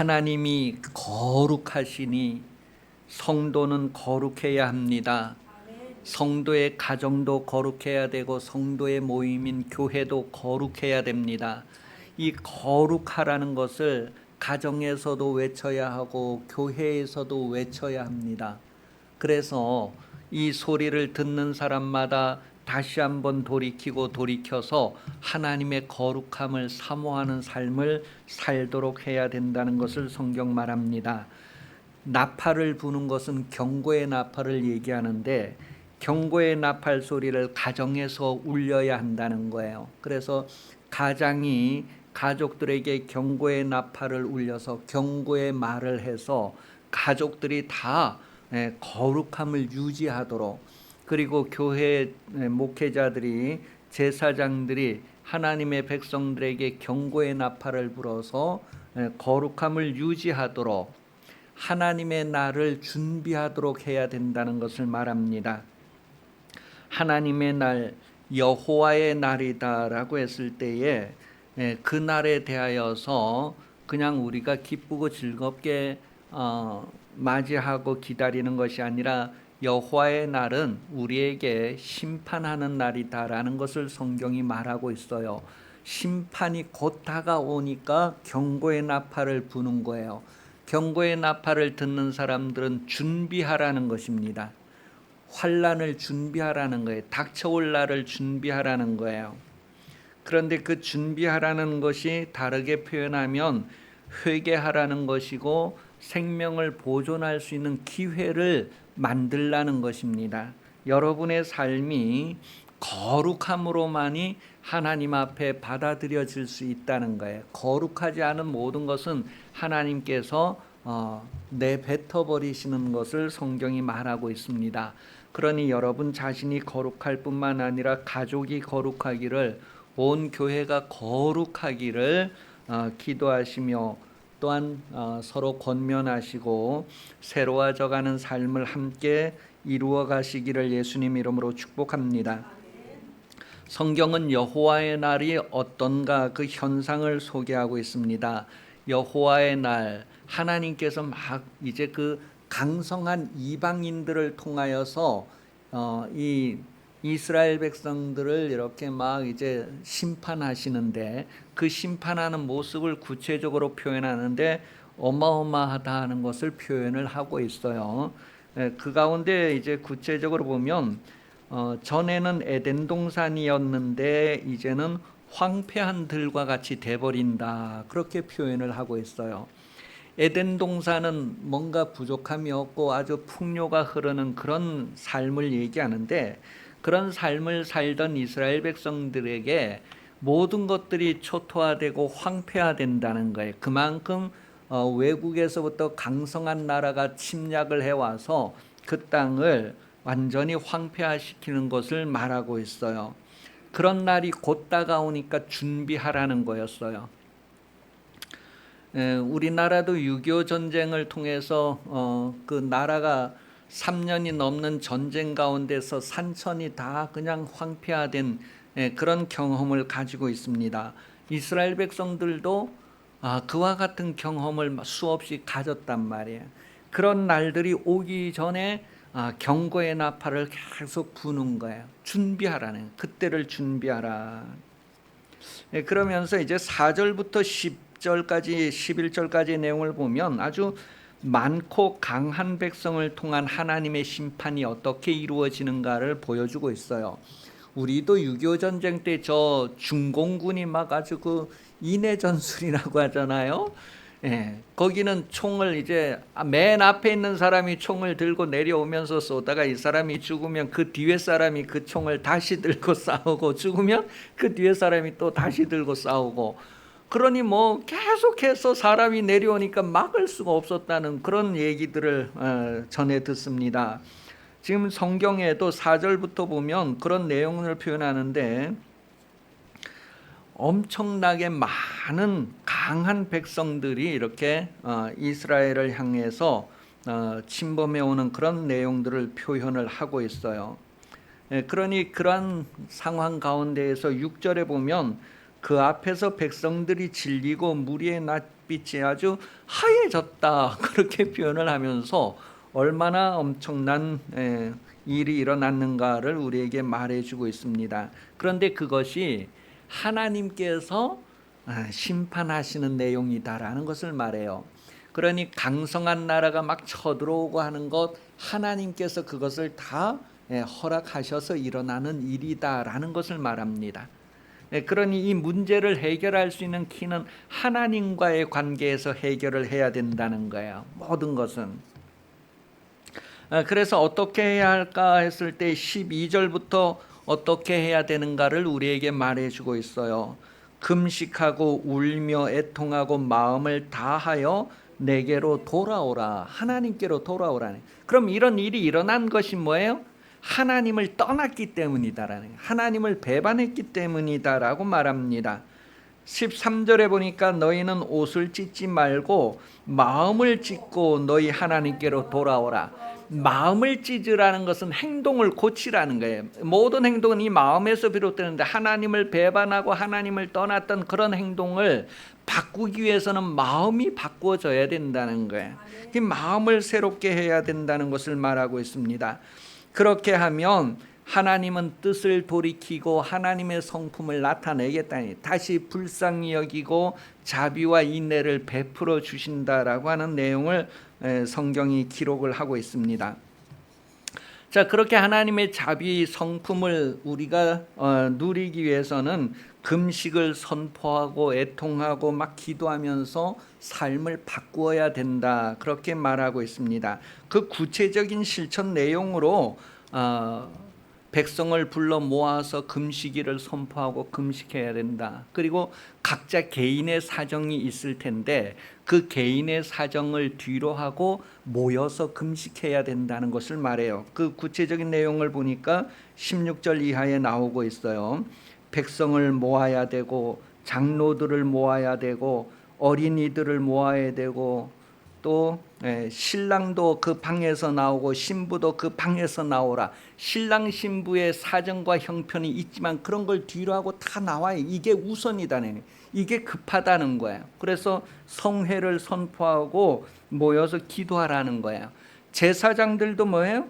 하나님이 거룩하시니 성도는 거룩해야 합니다. 성도의 가정도 거룩해야 되고 성도의 모임인 교회도 거룩해야 됩니다. 이 거룩하라는 것을 가정에서도 외쳐야 하고 교회에서도 외쳐야 합니다. 그래서 이 소리를 듣는 사람마다 다시 한번 돌이켜서 하나님의 거룩함을 사모하는 삶을 살도록 해야 된다는 것을 성경 말합니다. 나팔을 부는 것은 경고의 나팔을 얘기하는데 경고의 나팔 소리를 가정에서 울려야 한다는 거예요. 그래서 가장이 가족들에게 경고의 나팔을 울려서 경고의 말을 해서 가족들이 다 거룩함을 유지하도록, 그리고 교회 목회자들이, 제사장들이 하나님의 백성들에게 경고의 나팔을 불어서 거룩함을 유지하도록 하나님의 날을 준비하도록 해야 된다는 것을 말합니다. 하나님의 날, 여호와의 날이다라고 했을 때에 그 날에 대하여서 그냥 우리가 기쁘고 즐겁게 맞이하고 기다리는 것이 아니라 여호와의 날은 우리에게 심판하는 날이다라는 것을 성경이 말하고 있어요. 심판이 곧 다가오니까 경고의 나팔을 부는 거예요. 경고의 나팔을 듣는 사람들은 준비하라는 것입니다. 환난을 준비하라는 거예요. 닥쳐올 날을 준비하라는 거예요. 그런데 그 준비하라는 것이 다르게 표현하면 회개하라는 것이고 생명을 보존할 수 있는 기회를 만들라는 것입니다. 여러분의 삶이 거룩함으로만이 하나님 앞에 받아들여질 수 있다는 거예요. 거룩하지 않은 모든 것은 하나님께서 내뱉어 버리시는 것을 성경이 말하고 있습니다. 그러니 여러분 자신이 거룩할 뿐만 아니라 가족이 거룩하기를, 온 교회가 거룩하기를 기도하시며 또한 서로 권면하시고 새로워져가는 삶을 함께 이루어 가시기를 예수님 이름으로 축복합니다. 성경은 여호와의 날이 어떤가 그 현상을 소개하고 있습니다. 여호와의 날, 하나님께서 막 이제 그 강성한 이방인들을 통하여서 이 이스라엘 백성들을 이렇게 막 이제 심판하시는데, 그 심판하는 모습을 구체적으로 표현하는데 어마어마하다는 것을 표현을 하고 있어요. 그 가운데 이제 구체적으로 보면 전에는 에덴 동산이었는데 이제는 황폐한 들과 같이 돼버린다, 그렇게 표현을 하고 있어요. 에덴 동산은 뭔가 부족함이 없고 아주 풍요가 흐르는 그런 삶을 얘기하는데, 그런 삶을 살던 이스라엘 백성들에게 모든 것들이 초토화되고 황폐화된다는 거예요. 그만큼 외국에서부터 강성한 나라가 침략을 해와서 그 땅을 완전히 황폐화시키는 것을 말하고 있어요. 그런 날이 곧 다가오니까 준비하라는 거였어요. 우리나라도 6.25 전쟁을 통해서 그 나라가 3년이 넘는 전쟁 가운데서 산천이 다 그냥 황폐화된 그런 경험을 가지고 있습니다. 이스라엘 백성들도 그와 같은 경험을 수없이 가졌단 말이에요. 그런 날들이 오기 전에 경고의 나팔을 계속 부는 거예요. 준비하라는, 그때를 준비하라. 그러면서 이제 4절부터 10절까지 11절까지의 내용을 보면 아주 많고 강한 백성을 통한 하나님의 심판이 어떻게 이루어지는가를 보여주고 있어요. 우리도 6.25 전쟁 때 저 중공군이 막 아주 그 인해전술이라고 하잖아요. 거기는 총을 이제 맨 앞에 있는 사람이 총을 들고 내려오면서 쏘다가 이 사람이 죽으면 그 뒤에 사람이 그 총을 다시 들고 싸우고, 죽으면 그 뒤에 사람이 또 다시 들고 싸우고, 그러니 뭐 계속해서 사람이 내려오니까 막을 수가 없었다는 그런 얘기들을 전해 듣습니다. 지금 성경에도 4절부터 보면 그런 내용을 표현하는데, 엄청나게 많은 강한 백성들이 이렇게 이스라엘을 향해서 침범해 오는 그런 내용들을 표현을 하고 있어요. 그러니 그런 상황 가운데에서 6절에 보면 그 앞에서 백성들이 질리고 무리의 낯빛이 아주 하얘졌다 그렇게 표현을 하면서 얼마나 엄청난 일이 일어났는가를 우리에게 말해주고 있습니다. 그런데 그것이 하나님께서 심판하시는 내용이다라는 것을 말해요. 그러니 강성한 나라가 막 쳐들어오고 하는 것, 하나님께서 그것을 다 허락하셔서 일어나는 일이다라는 것을 말합니다. 그러니 이 문제를 해결할 수 있는 키는 하나님과의 관계에서 해결을 해야 된다는 거예요. 모든 것은. 그래서 어떻게 해야 할까 했을 때 12절부터 어떻게 해야 되는가를 우리에게 말해주고 있어요. 금식하고 울며 애통하고 마음을 다하여 내게로 돌아오라. 하나님께로 돌아오라. 그럼 이런 일이 일어난 것이 뭐예요? 하나님을 떠났기 때문이다라는, 하나님을 배반했기 때문이다라고 말합니다. 13절에 보니까 너희는 옷을 찢지 말고 마음을 찢고 너희 하나님께로 돌아오라. 마음을 찢으라는 것은 행동을 고치라는 거예요. 모든 행동은 이 마음에서 비롯되는데 하나님을 배반하고 하나님을 떠났던 그런 행동을 바꾸기 위해서는 마음이 바꾸어져야 된다는 거예요. 이 마음을 새롭게 해야 된다는 것을 말하고 있습니다. 그렇게 하면 하나님은 뜻을 돌이키고 하나님의 성품을 나타내겠다니, 다시 불쌍히 여기고 자비와 인내를 베풀어 주신다라고 하는 내용을 성경이 기록을 하고 있습니다. 자, 그렇게 하나님의 자비 성품을 우리가 누리기 위해서는 금식을 선포하고 애통하고 막 기도하면서 삶을 바꾸어야 된다, 그렇게 말하고 있습니다. 그 구체적인 실천 내용으로 백성을 불러 모아서 금식일을 선포하고 금식해야 된다. 그리고 각자 개인의 사정이 있을 텐데 그 개인의 사정을 뒤로 하고 모여서 금식해야 된다는 것을 말해요. 그 구체적인 내용을 보니까 16절 이하에 나오고 있어요. 백성을 모아야 되고 장로들을 모아야 되고 어린이들을 모아야 되고 또 신랑도 그 방에서 나오고 신부도 그 방에서 나오라. 신랑 신부의 사정과 형편이 있지만 그런 걸 뒤로 하고 다 나와요. 이게 우선이다네. 이게 급하다는 거예요. 그래서 성회를 선포하고 모여서 기도하라는 거예요. 제사장들도 뭐예요?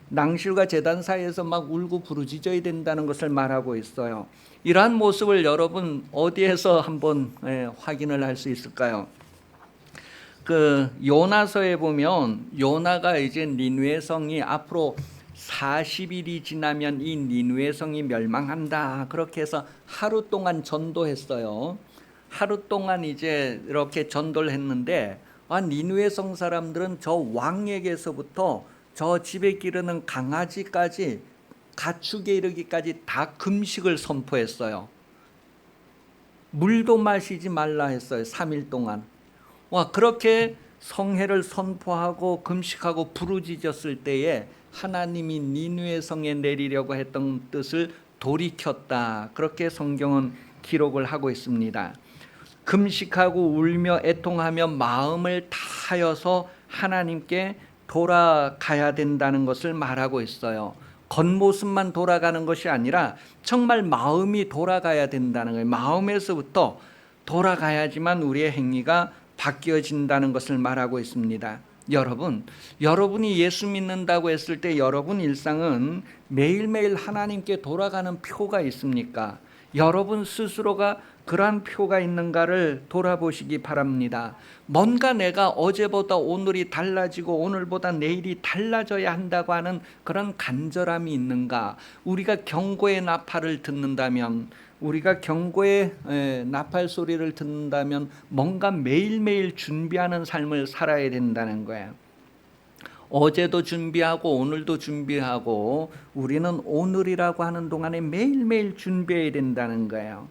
낭실과 제단 사이에서 막 울고 부르짖어야 된다는 것을 말하고 있어요. 이러한 모습을 여러분 어디에서 한번 확인을 할 수 있을까요? 그 요나서에 보면 요나가 이제 니느웨 성이 앞으로 40일이 지나면 이 니느웨 성이 멸망한다, 그렇게 해서 하루 동안 전도했어요. 하루 동안 이제 이렇게 전도를 했는데 니느웨 성 사람들은 저 왕에게서부터 저 집에 기르는 강아지까지 가축에 이르기까지 다 금식을 선포했어요. 물도 마시지 말라 했어요. 3일 동안. 그렇게 성회를 선포하고 금식하고 부르짖었을 때에 하나님이 니느웨 성에 내리려고 했던 뜻을 돌이켰다, 그렇게 성경은 기록을 하고 있습니다. 금식하고 울며 애통하며 마음을 다하여서 하나님께 돌아가야 된다는 것을 말하고 있어요. 겉모습만 돌아가는 것이 아니라 정말 마음이 돌아가야 된다는 거예요. 마음에서부터 돌아가야지만 우리의 행위가 바뀌어진다는 것을 말하고 있습니다. 여러분이 예수 믿는다고 했을 때 여러분 일상은 매일매일 하나님께 돌아가는 표가 있습니까? 여러분 스스로가 그러한 표가 있는가를 돌아보시기 바랍니다. 뭔가 내가 어제보다 오늘이 달라지고 오늘보다 내일이 달라져야 한다고 하는 그런 간절함이 있는가? 우리가 경고의 나팔을 듣는다면, 우리가 경고의 나팔 소리를 듣는다면 뭔가 매일매일 준비하는 삶을 살아야 된다는 거예요. 어제도 준비하고 오늘도 준비하고 우리는 오늘이라고 하는 동안에 매일매일 준비해야 된다는 거예요.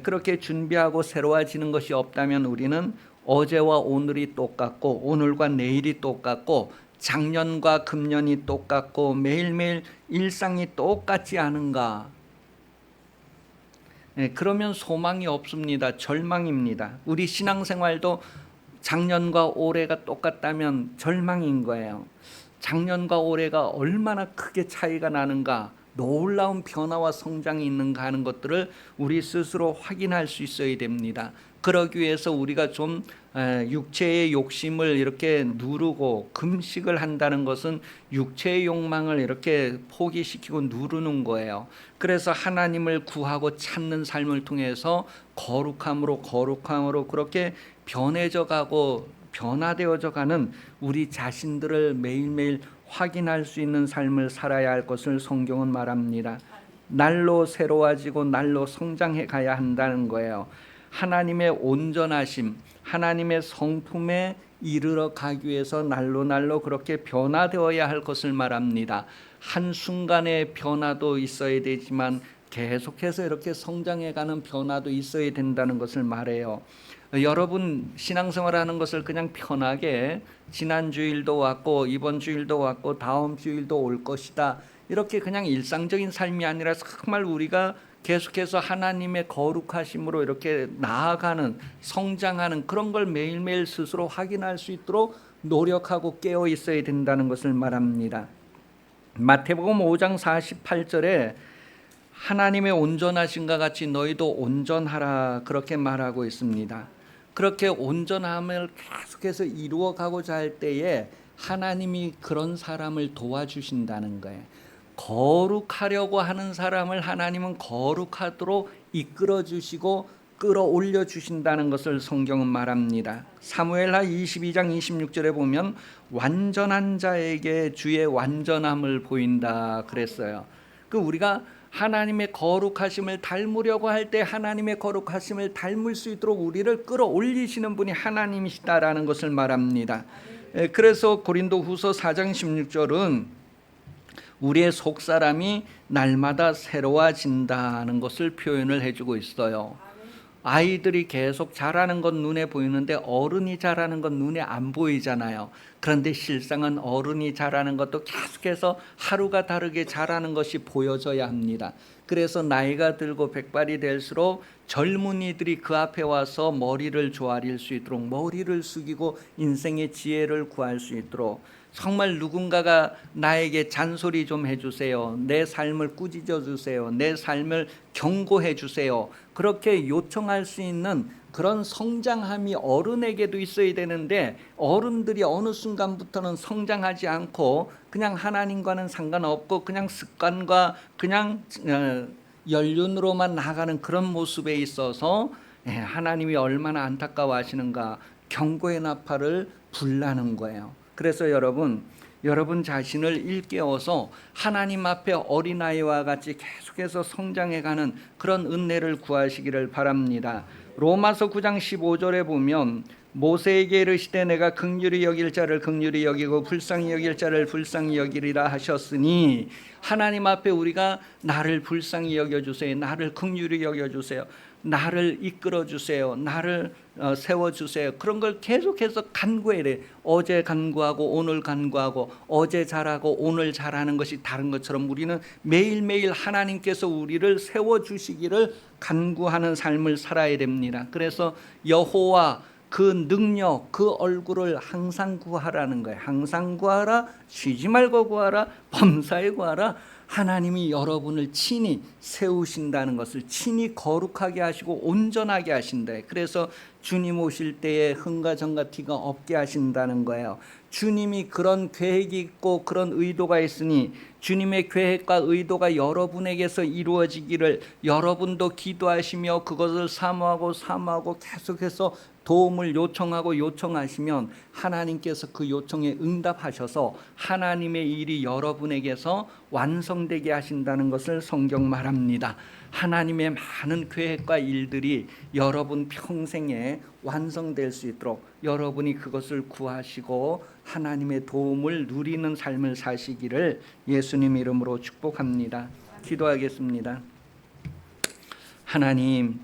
그렇게 준비하고 새로워지는 것이 없다면 우리는 어제와 오늘이 똑같고 오늘과 내일이 똑같고 작년과 금년이 똑같고 매일매일 일상이 똑같지 않은가? 그러면 소망이 없습니다. 절망입니다. 우리 신앙생활도 작년과 올해가 똑같다면 절망인 거예요. 작년과 올해가 얼마나 크게 차이가 나는가? 놀라운 변화와 성장이 있는가 하는 것들을 우리 스스로 확인할 수 있어야 됩니다. 그러기 위해서 우리가 좀 육체의 욕심을 이렇게 누르고 금식을 한다는 것은 육체의 욕망을 이렇게 포기시키고 누르는 거예요. 그래서 하나님을 구하고 찾는 삶을 통해서 거룩함으로 그렇게 변해져 가고 변화되어져 가는 우리 자신들을 매일매일 확인할 수 있는 삶을 살아야 할 것을 성경은 말합니다. 날로 새로워지고 날로 성장해 가야 한다는 거예요. 하나님의 온전하심, 하나님의 성품에 이르러 가기 위해서 날로 그렇게 변화되어야 할 것을 말합니다. 한순간의 변화도 있어야 되지만 계속해서 이렇게 성장해가는 변화도 있어야 된다는 것을 말해요. 여러분 신앙생활하는 것을 그냥 편하게 지난 주일도 왔고 이번 주일도 왔고 다음 주일도 올 것이다, 이렇게 그냥 일상적인 삶이 아니라 정말 우리가 계속해서 하나님의 거룩하심으로 이렇게 나아가는 성장하는 그런 걸 매일매일 스스로 확인할 수 있도록 노력하고 깨어 있어야 된다는 것을 말합니다. 마태복음 5장 48절에 하나님의 온전하심과 같이 너희도 온전하라, 그렇게 말하고 있습니다. 그렇게 온전함을 계속해서 이루어가고자 할 때에 하나님이 그런 사람을 도와주신다는 거예요. 거룩하려고 하는 사람을 하나님은 거룩하도록 이끌어 주시고 끌어올려 주신다는 것을 성경은 말합니다. 사무엘하 22장 26절에 보면 완전한 자에게 주의 완전함을 보인다 그랬어요. 우리가 하나님의 거룩하심을 닮으려고 할 때 하나님의 거룩하심을 닮을 수 있도록 우리를 끌어올리시는 분이 하나님이시다라는 것을 말합니다. 그래서 고린도후서 4장 16절은 우리의 속사람이 날마다 새로워진다는 것을 표현을 해주고 있어요. 아이들이 계속 자라는 건 눈에 보이는데 어른이 자라는 건 눈에 안 보이잖아요. 그런데 실상은 어른이 자라는 것도 계속해서 하루가 다르게 자라는 것이 보여져야 합니다. 그래서 나이가 들고 백발이 될수록 젊은이들이 그 앞에 와서 머리를 조아릴 수 있도록 머리를 숙이고 인생의 지혜를 구할 수 있도록, 정말 누군가가 나에게 잔소리 좀 해주세요, 내 삶을 꾸짖어 주세요, 내 삶을 경고해 주세요, 그렇게 요청할 수 있는 그런 성장함이 어른에게도 있어야 되는데 어른들이 어느 순간부터는 성장하지 않고 그냥 하나님과는 상관없고 그냥 습관과 그냥 연륜으로만 나가는 그런 모습에 있어서 하나님이 얼마나 안타까워하시는가 경고의 나팔을 불라는 거예요. 그래서 여러분 자신을 일깨워서 하나님 앞에 어린아이와 같이 계속해서 성장해가는 그런 은혜를 구하시기를 바랍니다. 로마서 9장 15절에 보면 모세에게 이르시되 내가 긍휼히 여길 자를 긍휼히 여기고 불쌍히 여길 자를 불쌍히 여기리라 하셨으니, 하나님 앞에 우리가 나를 불쌍히 여겨주세요, 나를 긍휼히 여겨주세요, 나를 이끌어주세요, 나를 세워주세요, 그런 걸 계속해서 간구해야 돼. 어제 간구하고 오늘 간구하고 어제 잘하고 오늘 잘하는 것이 다른 것처럼 우리는 매일매일 하나님께서 우리를 세워주시기를 간구하는 삶을 살아야 됩니다. 그래서 여호와 그 능력, 그 얼굴을 항상 구하라는 거예요. 항상 구하라, 쉬지 말고 구하라, 범사에 구하라. 하나님이 여러분을 친히 세우신다는 것을, 친히 거룩하게 하시고 온전하게 하신다. 그래서 주님 오실 때에 흥과 정과 티가 없게 하신다는 거예요. 주님이 그런 계획이 있고 그런 의도가 있으니 주님의 계획과 의도가 여러분에게서 이루어지기를 여러분도 기도하시며 그것을 사모하고 계속해서 도움을 요청하시면 하나님께서 그 요청에 응답하셔서 하나님의 일이 여러분에게서 완성되게 하신다는 것을 성경 말합니다. 하나님의 많은 계획과 일들이 여러분 평생에 완성될 수 있도록 여러분이 그것을 구하시고 하나님의 도움을 누리는 삶을 사시기를 예수님 이름으로 축복합니다. 기도하겠습니다. 하나님,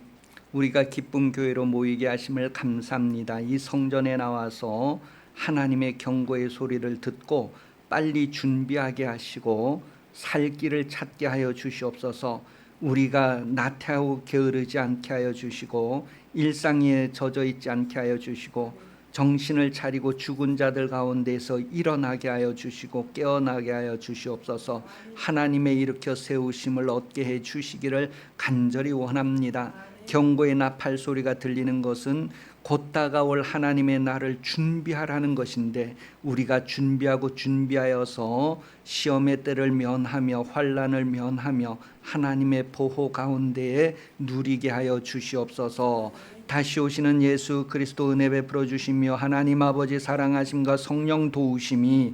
우리가 기쁨 교회로 모이게 하심을 감사합니다. 이 성전에 나와서 하나님의 경고의 소리를 듣고 빨리 준비하게 하시고 살 길을 찾게 하여 주시옵소서. 우리가 나태하고 게으르지 않게 하여 주시고 일상에 젖어 있지 않게 하여 주시고 정신을 차리고 죽은 자들 가운데서 일어나게 하여 주시고 깨어나게 하여 주시옵소서. 하나님의 일으켜 세우심을 얻게 해 주시기를 간절히 원합니다. 경고의 나팔 소리가 들리는 것은 곧 다가올 하나님의 날을 준비하라는 것인데, 우리가 준비하여서 시험의 때를 면하며 환난을 면하며 하나님의 보호 가운데에 누리게 하여 주시옵소서. 다시 오시는 예수 그리스도 은혜 베풀어 주시며 하나님 아버지 사랑하심과 성령 도우심이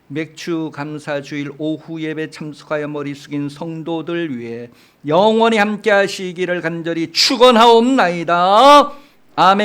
맥주 감사 주일 오후 예배 참석하여 머리 숙인 성도들 위해 영원히 함께 하시기를 간절히 축원하옵나이다. 아멘.